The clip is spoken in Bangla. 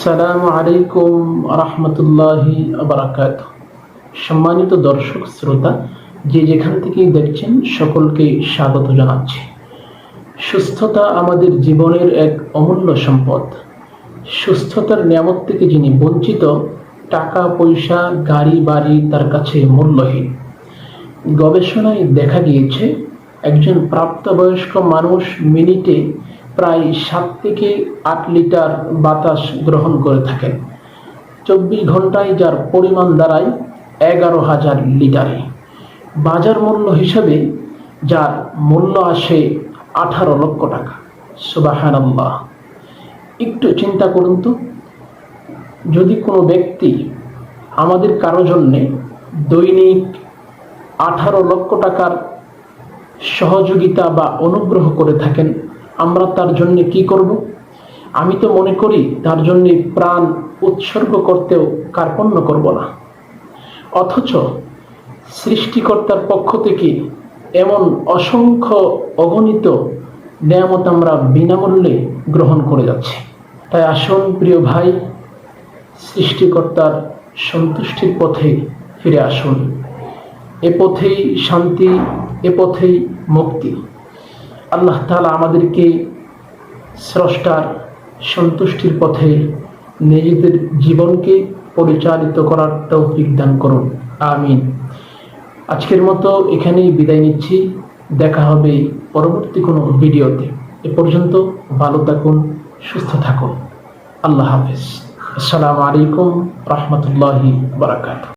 আসসালামু আলাইকুম রহমতুল্লাহি বারাকাতুহু। সম্মানিত দর্শক শ্রোতা, যে যেখান থেকেই দেখছেন সকলকে স্বাগত জানাচ্ছি। সুস্থতা আমাদের জীবনের এক অমূল্য সম্পদ। সুস্থতার নিয়ামত থেকে যিনি বঞ্চিত, টাকা পয়সা গাড়ি বাড়ি তার কাছে মূল্যহীন। গবেষণায় দেখা গিয়েছে একজন প্রাপ্তবয়স্ক মানুষ মিনিটে প্রায় 7 থেকে 8 লিটার বাতাস গ্রহণ করে থাকেন। 24 ঘন্টায় যার পরিমাণ দাঁড়ায় 11,000 লিটারে। বাজার মূল্য হিসাবে যার মূল্য আসে 18 লক্ষ টাকা। সুবহানাল্লাহ। একটু চিন্তা করুন তো, যদি কোনো ব্যক্তি আমাদের কারো জন্যে দৈনিক 18 লক্ষ টাকার সহযোগিতা বা অনুগ্রহ করে থাকেন, আমরা তার জন্য কি করব? আমি তো মনে করি তার জন্য প্রাণ উৎসর্গ করতেও কার্পণ্য করব না। অথচ সৃষ্টিকর্তার পক্ষ থেকে এমন অসংখ্য অগণিত নেয়ামত আমরা বিনামূল্যে গ্রহণ করে যাচ্ছি। তাই আসুন প্রিয় ভাই, সৃষ্টিকর্তার সন্তুষ্টির পথে ফিরে আসুন। এ পথেই শান্তি, এ পথেই মুক্তি। আল্লাহ তাআলা আমাদেরকে স্রষ্টার সন্তুষ্টির পথে নিজেদের জীবনকে পরিচালিত করার তৌফিক দান করুন। আমিন। আজকের মতো এখানেই বিদায় নিচ্ছি। দেখা হবে পরবর্তী কোনো ভিডিওতে। এ পর্যন্ত ভালো থাকুন, সুস্থ থাকুন। আল্লাহ হাফেজ। আসসালামু আলাইকুম রহমতুল্লাহি বারাকাতুহু।